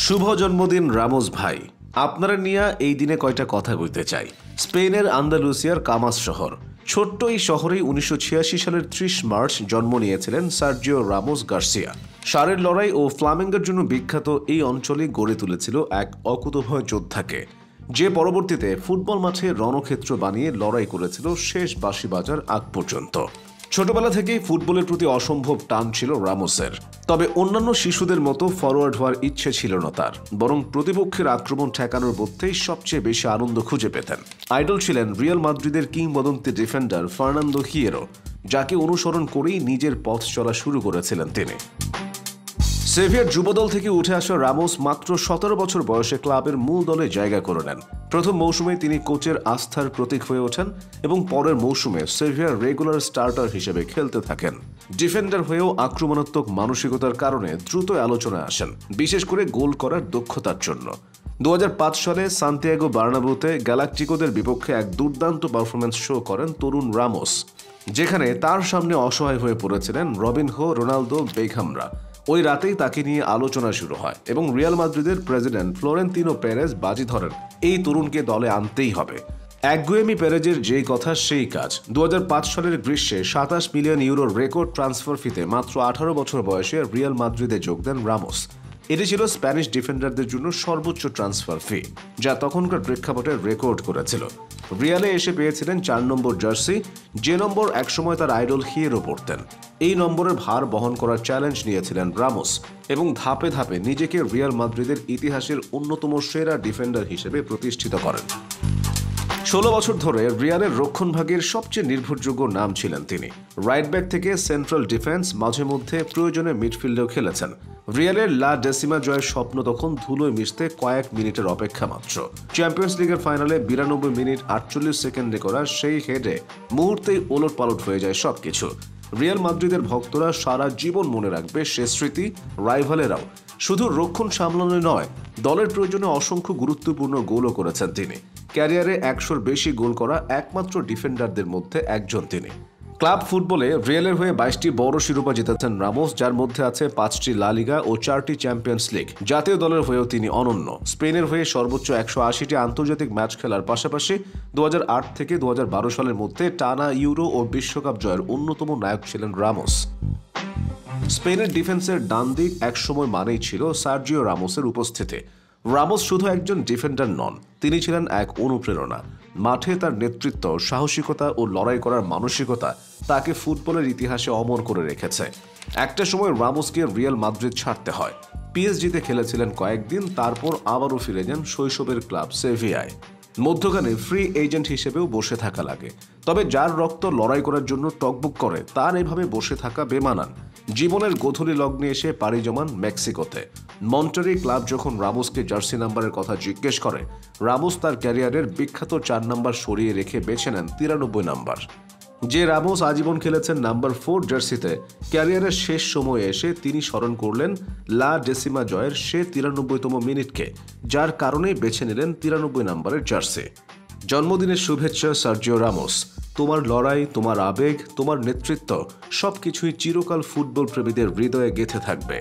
শুভ জন্মদিন রামোস ভাই। আপনারা নিয়ে এই দিনে কয়টা কথা বলতে চাই। স্পেনের আন্দালুসিয়ার কামাস শহর, ছোট্ট এই শহরেই 1986 সালের 30 মার্চ জন্ম নিয়েছিলেন সার্জিও রামোস গার্সিয়া। ষাঁড়ের লড়াই ও ফ্লামেঙ্গোর জন্য বিখ্যাত এই অঞ্চলে গড়ে তুলেছিল এক অকুতোভয় যোদ্ধাকে, যে পরবর্তীতে ফুটবল মাঠে রণক্ষেত্র বানিয়ে লড়াই করেছিল শেষ বাঁশি বাজার আগ পর্যন্ত। ছোটবেলা থেকেই ফুটবলের প্রতি অসম্ভব টান ছিল রামোসের। তবে অন্যান্য শিশুদের মতো ফরওয়ার্ড হওয়ার ইচ্ছে ছিল না তার, বরং প্রতিপক্ষের আক্রমণ ঠেকানোর মধ্যেই সবচেয়ে বেশি আনন্দ খুঁজে পেতেন। আইডল ছিলেন রিয়াল মাদ্রিদের কিংবদন্তি ডিফেন্ডার ফার্নান্দো হিয়েরো, যাকে অনুসরণ করেই নিজের পথ চলা শুরু করেছিলেন তিনি। সেভিয়ার যুবদল থেকে উঠে আসা রামোস মাত্র 17 বছর বয়সে ক্লাবের মূল দলে জায়গা করে নেন। প্রথম মৌসুমে তিনি কোচের আস্থার প্রতীক হয়ে ওঠেন এবং পরের মৌসুমে সেভিয়ার রেগুলার স্টার্টার হিসেবে খেলতে থাকেন। ডিফেন্ডার হয়েও আক্রমণাত্মক মানসিকতার কারণে দ্রুত আলোচনায় আসেন, বিশেষ করে গোল করার দক্ষতার জন্য। 2005 সালে সান্তিয়াগো বার্নাব্যুতে গ্যালাকটিকোদের বিপক্ষে এক দুর্দান্ত পারফরম্যান্স শো করেন তরুণ রামোস, যেখানে তার সামনে অসহায় হয়ে পড়েছিলেন রবিনহো, রোনালদো, বেকহামরা। ওই রাতেই তাকে নিয়ে আলোচনা শুরু হয় এবং রিয়াল মাদ্রিদের প্রেসিডেন্ট ফ্লোরেন্তিনো পেরেজ বাজি ধরেন এই তরুণকে দলে আনতেই হবে। একগুয়েমি পেরেজের যেই কথা সেই কাজ। 2005 সালের গ্রীষ্মে 27 মিলিয়ন ইউরোর রেকর্ড ট্রান্সফার ফিতে মাত্র 18 বছর বয়সে রিয়াল মাদ্রিদে যোগ দেন রামোস। এটি ছিল স্প্যানিশ ডিফেন্ডারদের জন্য সর্বোচ্চ ট্রান্সফার ফি, যা তখনকার প্রেক্ষাপটে রেকর্ড করেছিল। রিয়ালে এসে পেয়েছিলেন 4 নম্বর জার্সি, যে নম্বর একসময় তার আইডল হিয়েরো পড়তেন। এই নম্বরের ভার বহন করার চ্যালেঞ্জ নিয়েছিলেন রামোস এবং ধাপে ধাপে নিজেকে রিয়াল মাদ্রিদের ইতিহাসের অন্যতম সেরা ডিফেন্ডার হিসেবে প্রতিষ্ঠিত করেন। 16 বছর ধরে রিয়ালের রক্ষণভাগের সবচেয়ে নির্ভরযোগ্য নাম ছিলেন তিনি। রাইট ব্যাক থেকে সেন্ট্রাল ডিফেন্স, মাঝে মধ্যে প্রয়োজনে মিডফিল্ডেও খেলেছেন। রিয়ালের লা ডেসিমা জয়ের স্বপ্ন তখন ধুলোয় মিশতে কয়েক মিনিটের অপেক্ষা মাত্র। চ্যাম্পিয়ন্স লিগের ফাইনালে 92 মিনিট 48 সেকেন্ডে করা সেই হেডে মুহূর্তেই ওলটপালট হয়ে যায় সবকিছু। রিয়াল মাদ্রিদের ভক্তরা সারা জীবন মনে রাখবে সে স্মৃতি। রাইভালেরাও। শুধু রক্ষণ সামলানো নয়, দলের প্রয়োজনে অসংখ্য গুরুত্বপূর্ণ গোলও করেছেন তিনি। ক্যারিয়ারে 100-র বেশি গোল করা একমাত্র ডিফেন্ডারদের মধ্যে একজন তিনি। ক্লাব ফুটবলে রিয়ালের হয়ে 22টি বড় শিরোপা জিতেছেন রামোস, যার মধ্যে আছে 5টি লা লিগা ও 4টি চ্যাম্পিয়ন্স লিগ। জাতীয় দলের হয়েও তিনি অনন্য। স্পেনের হয়ে সর্বোচ্চ 180টি আন্তর্জাতিক ম্যাচ খেলার পাশাপাশি 2008 থেকে 2012 সালের মধ্যে টানা ইউরো ও বিশ্বকাপ জয়ের অন্যতম নায়ক ছিলেন রামোস। স্পেনের ডিফেন্সের ডান দিক একসময় মানেই ছিল সার্জিও রামোসের উপস্থিতি। রামোস শুধু একজন ডিফেন্ডার নন, তিনি ছিলেন এক অনুপ্রেরণা। মাঠে তার নেতৃত্ব, সাহসিকতা ও লড়াই করার মানসিকতা তাকে ফুটবলের ইতিহাসে অমর করে রেখেছে। একটা সময় রামোসকে রিয়াল মাদ্রিদ ছাড়তে হয়। পিএসজিতে খেলেছিলেন কয়েকদিন, তারপর আবারও ফিরে যান শৈশবের ক্লাব সেভিয়ায়। মধ্যখানে ফ্রি এজেন্ট হিসেবেও বসে থাকা লাগে। তবে যার রক্ত লড়াই করার জন্য টকবুক করে, তার এভাবে বসে থাকা বেমানান। জীবনের গোধূলি লগ্নে এসে পাড়ি জমান মেক্সিকোতে। মন্টারি ক্লাব যখন রামোসকে জার্সি নাম্বারের কথা জিজ্ঞেস করে, রামোস তার ক্যারিয়ারের বিখ্যাত 4 নাম্বার সরিয়ে রেখে বেছে নেন 93 নাম্বার। যে রামোস আজীবন খেলেছেন নাম্বার 4 জার্সিতে, ক্যারিয়ারের শেষ সময়ে এসে তিনি স্মরণ করলেন লা ডেসিমা জয়ের সে 93তম মিনিটকে, যার কারণেই বেছে নিলেন 93 নাম্বারের জার্সি। জন্মদিনের শুভেচ্ছা সার্জিও রামোস। তোমার লড়াই, তোমার আবেগ, তোমার নেতৃত্ব সবকিছুই চিরকাল ফুটবল প্রেমীদের হৃদয়ে গেঁথে থাকবে।